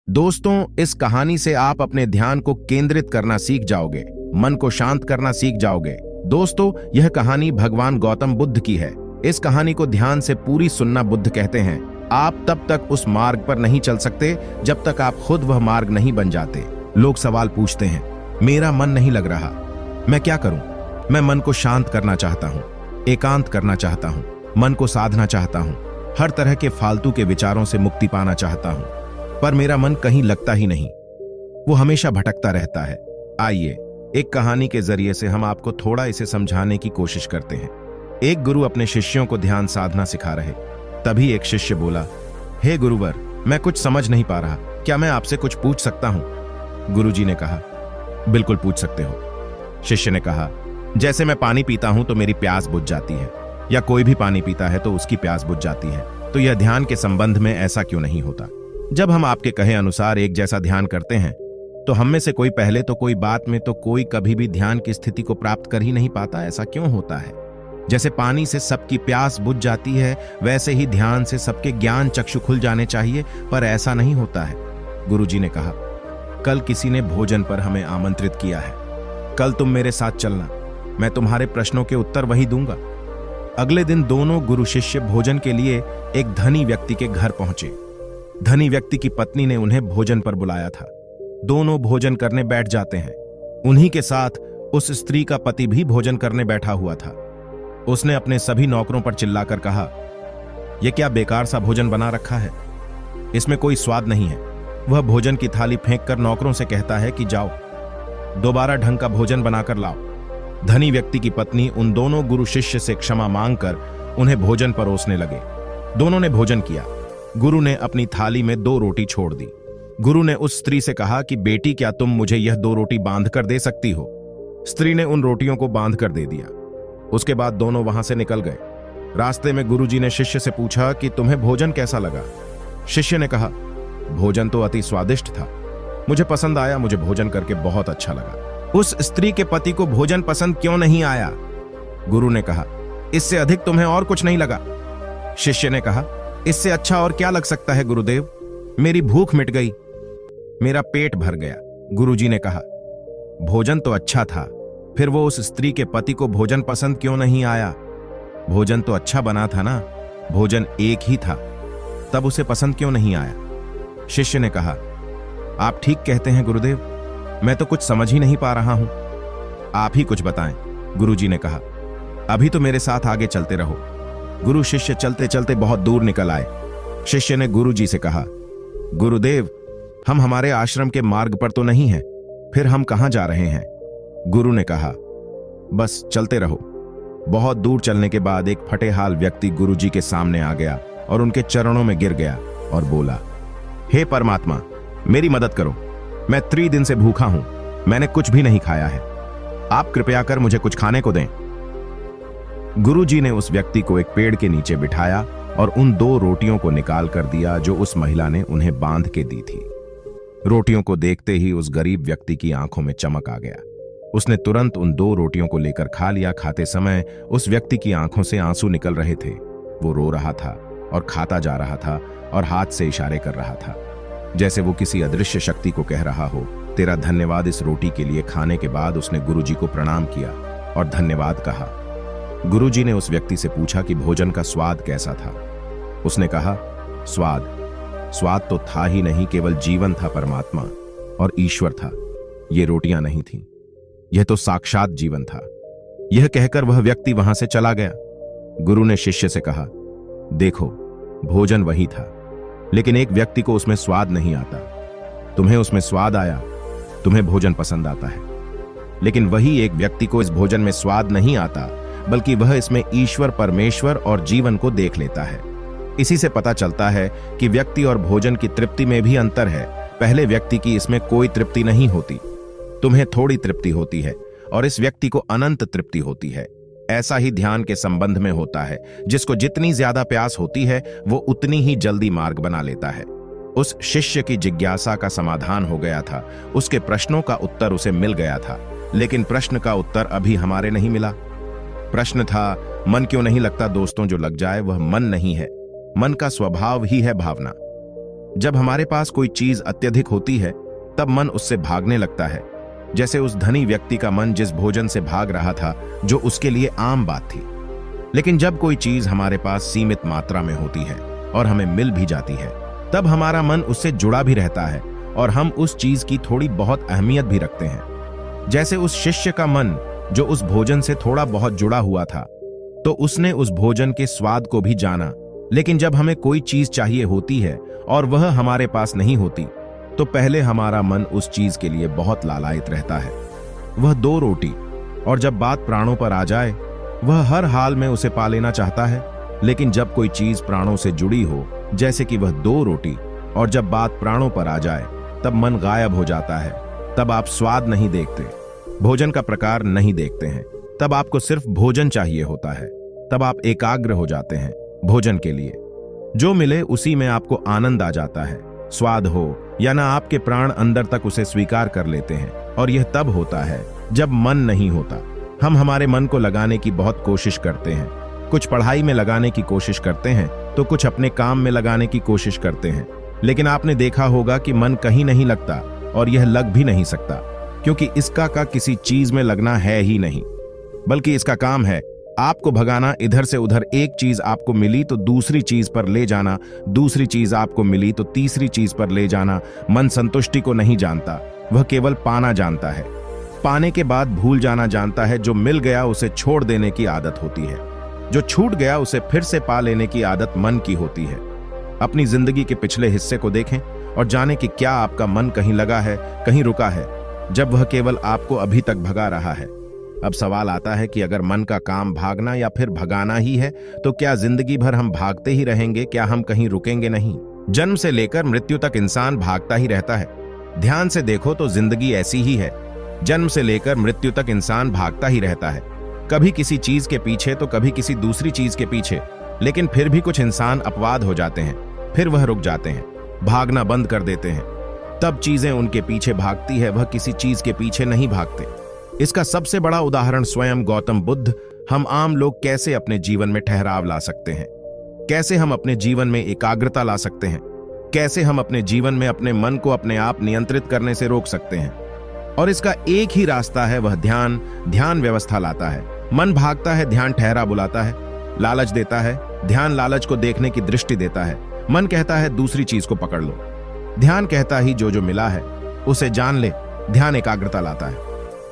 दोस्तों, इस कहानी से आप अपने ध्यान को केंद्रित करना सीख जाओगे, मन को शांत करना सीख जाओगे। दोस्तों, यह कहानी भगवान गौतम बुद्ध की है। इस कहानी को ध्यान से पूरी सुनना। बुद्ध कहते हैं, आप तब तक उस मार्ग पर नहीं चल सकते जब तक आप खुद वह मार्ग नहीं बन जाते। लोग सवाल पूछते हैं, मेरा मन नहीं लग रहा, मैं क्या करूं? मैं मन को शांत करना चाहता हूं, एकांत करना चाहता हूं, मन को साधना चाहता हूं, हर तरह के फालतू के विचारों से मुक्ति पाना चाहता हूं, पर मेरा मन कहीं लगता ही नहीं, वो हमेशा भटकता रहता है। आइए एक कहानी के जरिए से हम आपको थोड़ा इसे समझाने की कोशिश करते हैं। एक गुरु अपने शिष्यों को ध्यान साधना सिखा रहे। तभी एक शिष्य बोला, हे गुरुवर, मैं कुछ समझ नहीं पा रहा, क्या मैं आपसे कुछ पूछ सकता हूं? गुरुजी ने कहा, बिल्कुल पूछ सकते हो। शिष्य ने कहा, जैसे मैं पानी पीता हूं तो मेरी प्यास बुझ जाती है, या कोई भी पानी पीता है तो उसकी प्यास बुझ जाती है, तो यह ध्यान के संबंध में ऐसा क्यों नहीं होता? जब हम आपके कहे अनुसार एक जैसा ध्यान करते हैं तो हम में से कोई पहले तो कोई बात में तो कोई कभी भी ध्यान की स्थिति को प्राप्त कर ही नहीं पाता। ऐसा क्यों होता है? जैसे पानी से सबकी प्यास बुझ जाती है, वैसे ही ध्यान से सबके ज्ञान चक्षु खुल जाने चाहिए, पर ऐसा नहीं होता है। गुरुजी ने कहा, कल किसी ने भोजन पर हमें आमंत्रित किया है, कल तुम मेरे साथ चलना, मैं तुम्हारे प्रश्नों के उत्तर वही दूंगा। अगले दिन दोनों गुरु शिष्य भोजन के लिए एक धनी व्यक्ति के घर पहुंचे। धनी व्यक्ति की पत्नी ने उन्हें भोजन पर बुलाया था। दोनों भोजन करने बैठ जाते हैं। उन्हीं के साथ उस स्त्री का पति भी भोजन करने बैठा हुआ था। उसने अपने सभी नौकरों पर चिल्लाकर कहा, यह क्या बेकार सा भोजन बना रखा है, इसमें कोई स्वाद नहीं है। वह भोजन की थाली फेंककर नौकरों से कहता है कि जाओ, दोबारा ढंग का भोजन बनाकर लाओ। धनी व्यक्ति की पत्नी उन दोनों गुरु शिष्य से क्षमा मांगकर उन्हें भोजन परोसने लगे। दोनों ने भोजन किया। गुरु ने अपनी थाली में 2 रोटी छोड़ दी। गुरु ने उस स्त्री से कहा कि बेटी, क्या तुम मुझे यह 2 रोटी बांध कर दे सकती हो? स्त्री ने उन रोटियों को बांध कर दे दिया। उसके बाद दोनों वहां से निकल गए। रास्ते में गुरुजी ने शिष्य से पूछा कि तुम्हें भोजन कैसा लगा? शिष्य ने कहा, भोजन तो अति स्वादिष्ट था, मुझे पसंद आया, मुझे भोजन करके बहुत अच्छा लगा। उस स्त्री के पति को भोजन पसंद क्यों नहीं आया? गुरु ने कहा, इससे अधिक तुम्हें और कुछ नहीं लगा? शिष्य ने कहा, इससे अच्छा और क्या लग सकता है गुरुदेव, मेरी भूख मिट गई, मेरा पेट भर गया। गुरुजी ने कहा, भोजन तो अच्छा था, फिर वो उस स्त्री के पति को भोजन पसंद क्यों नहीं आया? भोजन तो अच्छा बना था ना, भोजन एक ही था, तब उसे पसंद क्यों नहीं आया? शिष्य ने कहा, आप ठीक कहते हैं गुरुदेव, मैं तो कुछ समझ ही नहीं पा रहा हूं, आप ही कुछ बताएं। गुरुजी ने कहा, अभी तो मेरे साथ आगे चलते रहो। गुरु शिष्य चलते चलते बहुत दूर निकल आए। शिष्य ने गुरुजी से कहा, गुरुदेव, हम हमारे आश्रम के मार्ग पर तो नहीं हैं, फिर हम कहां जा रहे हैं? गुरु ने कहा, बस चलते रहो। बहुत दूर चलने के बाद एक फटेहाल व्यक्ति गुरुजी के सामने आ गया और उनके चरणों में गिर गया और बोला, हे परमात्मा, मेरी मदद करो, मैं 3 दिन से भूखा हूं, मैंने कुछ भी नहीं खाया है, आप कृपया कर मुझे कुछ खाने को दें। गुरुजी ने उस व्यक्ति को एक पेड़ के नीचे बिठाया और उन 2 रोटियों को निकाल कर दिया जो उस महिला ने उन्हें बांध के दी थी। रोटियों को देखते ही उस गरीब व्यक्ति की आंखों में चमक आ गया। उसने तुरंत उन 2 रोटियों को लेकर खा लिया। खाते समय उस व्यक्ति की आंखों से आंसू निकल रहे थे। वो रो रहा था और खाता जा रहा था और हाथ से इशारे कर रहा था, जैसे वो किसी अदृश्य शक्ति को कह रहा हो, तेरा धन्यवाद इस रोटी के लिए। खाने के बाद उसने गुरुजी को प्रणाम किया और धन्यवाद कहा। गुरुजी ने उस व्यक्ति से पूछा कि भोजन का स्वाद कैसा था? उसने कहा, स्वाद तो था ही नहीं, केवल जीवन था, परमात्मा और ईश्वर था। ये रोटियां नहीं थीं, यह तो साक्षात जीवन था। यह कहकर वह व्यक्ति वहां से चला गया। गुरु ने शिष्य से कहा, देखो, भोजन वही था, लेकिन एक व्यक्ति को उसमें स्वाद नहीं आता। तुम्हें उसमें स्वाद आया, तुम्हें भोजन पसंद आता है, लेकिन वही एक व्यक्ति को इस भोजन में स्वाद नहीं आता, बल्कि वह इसमें ईश्वर, परमेश्वर और जीवन को देख लेता है। इसी से पता चलता है कि व्यक्ति और भोजन की तृप्ति में भी अंतर है। पहले व्यक्ति की इसमें कोई तृप्ति नहीं होती, तुम्हें थोड़ी तृप्ति होती है, और इस व्यक्ति को अनंत तृप्ति होती है। ऐसा ही ध्यान के संबंध में होता है। जिसको जितनी ज्यादा प्यास होती है, वो उतनी ही जल्दी मार्ग बना लेता है। उस शिष्य की जिज्ञासा का समाधान हो गया था, उसके प्रश्नों का उत्तर उसे मिल गया था, लेकिन प्रश्न का उत्तर अभी हमारे नहीं मिला। प्रश्न था, मन क्यों नहीं लगता? दोस्तों, जो लग जाए वह मन नहीं है, मन का स्वभाव ही है भावना। जब हमारे पास कोई चीज अत्यधिक होती है तब मन उससे भागने लगता है, जैसे उस धनी व्यक्ति का मन जिस भोजन से भाग रहा था जो उसके लिए आम बात थी। लेकिन जब कोई चीज हमारे पास सीमित मात्रा में होती है और हमें मिल भी जाती है तब हमारा मन उससे जुड़ा भी रहता है और हम उस चीज की थोड़ी बहुत अहमियत भी रखते हैं। जैसे उस शिष्य का मन जो उस भोजन से थोड़ा बहुत जुड़ा हुआ था तो उसने उस भोजन के स्वाद को भी जाना, लेकिन जब हमें कोई चीज चाहिए होती है और वह हमारे पास नहीं होती तो पहले हमारा मन उस चीज के लिए बहुत लालायित रहता है। वह 2 रोटी, और जब बात प्राणों पर आ जाए वह हर हाल में उसे पा लेना चाहता है। लेकिन जब कोई चीज प्राणों से जुड़ी हो, जैसे कि वह 2 रोटी, और जब बात प्राणों पर आ जाए तब मन गायब हो जाता है। तब आप स्वाद नहीं देखते, भोजन का प्रकार नहीं देखते हैं, तब आपको सिर्फ भोजन चाहिए होता है। तब आप एकाग्र हो जाते हैं भोजन के लिए। जो मिले उसी में आपको आनंद आ जाता है, स्वाद हो या ना, आपके प्राण अंदर तक उसे स्वीकार कर लेते हैं। और यह तब होता है जब मन नहीं होता। हम हमारे मन को लगाने की बहुत कोशिश करते हैं, कुछ पढ़ाई में लगाने की कोशिश करते हैं तो कुछ अपने काम में लगाने की कोशिश करते हैं। लेकिन आपने देखा होगा कि मन कहीं नहीं लगता और यह लग भी नहीं सकता, क्योंकि इसका का किसी चीज में लगना है ही नहीं, बल्कि इसका काम है आपको भगाना। इधर से उधर एक चीज आपको मिली तो दूसरी चीज पर ले जाना, दूसरी चीज आपको मिली तो तीसरी चीज पर ले जाना। मन संतुष्टि को नहीं जानता, वह केवल पाना जानता है। पाने के बाद भूल जाना जानता है। जो मिल गया उसे छोड़ देने की आदत होती है, जो छूट गया उसे फिर से पा लेने की आदत मन की होती है। अपनी जिंदगी के पिछले हिस्से को देखें और जानें कि क्या आपका मन कहीं लगा है, कहीं रुका है, जब वह केवल आपको अभी तक भगा रहा है। अब सवाल आता है कि अगर मन का काम भागना या फिर भगाना ही है तो क्या जिंदगी भर हम भागते ही रहेंगे? क्या हम कहीं रुकेंगे नहीं? जन्म से लेकर मृत्यु तक इंसान भागता ही रहता है। ध्यान से देखो तो जिंदगी ऐसी ही है। जन्म से लेकर मृत्यु तक इंसान भागता ही रहता है, कभी किसी चीज के पीछे तो कभी किसी दूसरी चीज के पीछे। लेकिन फिर भी कुछ इंसान अपवाद हो जाते हैं, फिर वह रुक जाते हैं, भागना बंद कर देते हैं। तब चीजें उनके पीछे भागती है, वह किसी चीज के पीछे नहीं भागते। इसका सबसे बड़ा उदाहरण स्वयं गौतम बुद्ध। हम आम लोग कैसे अपने जीवन में ठहराव ला सकते हैं, कैसे हम अपने जीवन में एकाग्रता ला सकते हैं, कैसे हम अपने जीवन में अपने मन को अपने आप नियंत्रित करने से रोक सकते हैं। और इसका एक ही रास्ता है, वह ध्यान व्यवस्था लाता है। मन भागता है, ध्यान ठहरा बुलाता है। लालच देता है, ध्यान लालच को देखने की दृष्टि देता है। मन कहता है दूसरी चीज को पकड़ लो, ध्यान कहता ही जो मिला है उसे जान ले। ध्यान एकाग्रता लाता है।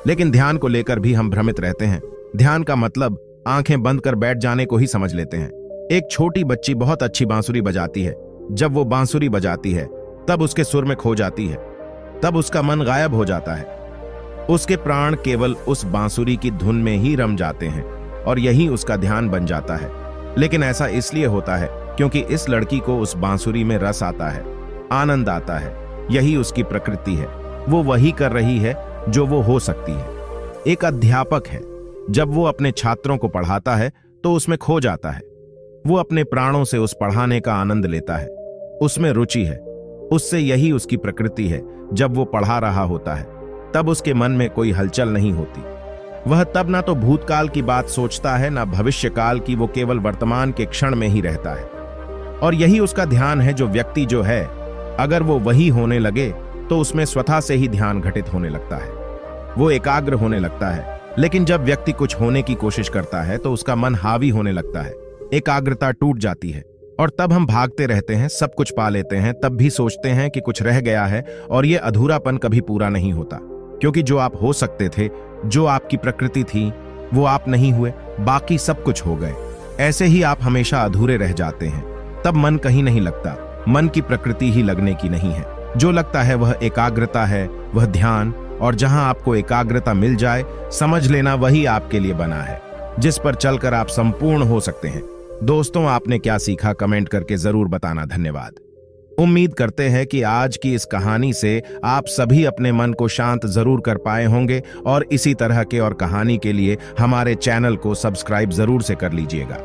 लेकिन ध्यान को लेकर भी हम भ्रमित रहते हैं। ध्यान का मतलब आंखें बंद कर बैठ जाने को ही समझ लेते हैं। एक छोटी बच्ची बहुत अच्छी बांसुरी बजाती है। जब वो बांसुरी बजाती है तब उसके सुर में खो जाती है, तब उसका मन गायब हो जाता है। उसके प्राण केवल उस बांसुरी की धुन में ही रम जाते हैं और यही उसका ध्यान बन जाता है। लेकिन ऐसा इसलिए होता है क्योंकि इस लड़की को उस बांसुरी में रस आता है, आनंद आता है। यही उसकी प्रकृति है। वो वही कर रही है जो वो हो सकती है। एक अध्यापक है, जब वो अपने छात्रों को पढ़ाता है तो उसमें खो जाता है। वो अपने प्राणों से उस पढ़ाने का आनंद लेता है, उसमें रुचि है, उससे यही उसकी प्रकृति है। जब वो पढ़ा रहा होता है तब उसके मन में कोई हलचल नहीं होती। वह तब ना तो भूतकाल की बात सोचता है ना भविष्यकाल की, वो केवल वर्तमान के क्षण में ही रहता है। और यही उसका ध्यान है। जो व्यक्ति जो है, अगर वो वही होने लगे तो उसमें स्वतः से ही ध्यान घटित होने लगता है, वो एकाग्र होने लगता है। लेकिन जब व्यक्ति कुछ होने की कोशिश करता है तो उसका मन हावी होने लगता है, एकाग्रता टूट जाती है और तब हम भागते रहते हैं, सब कुछ पा लेते हैं, तब भी सोचते हैं कि कुछ रह गया है। और ये अधूरापन कभी पूरा नहीं होता, क्योंकि जो आप हो सकते थे, जो आपकी प्रकृति थी, वो आप नहीं हुए, बाकी सब कुछ हो गए। ऐसे ही आप हमेशा अधूरे रह जाते हैं। तब मन कहीं नहीं लगता। मन की प्रकृति ही लगने की नहीं है। जो लगता है वह एकाग्रता है, वह ध्यान। और जहां आपको एकाग्रता मिल जाए, समझ लेना वही आपके लिए बना है, जिस पर चलकर आप संपूर्ण हो सकते हैं। दोस्तों, आपने क्या सीखा कमेंट करके जरूर बताना। धन्यवाद। उम्मीद करते हैं कि आज की इस कहानी से आप सभी अपने मन को शांत जरूर कर पाए होंगे और इसी तरह के और कहानी के लिए हमारे चैनल को सब्सक्राइब जरूर से कर लीजिएगा।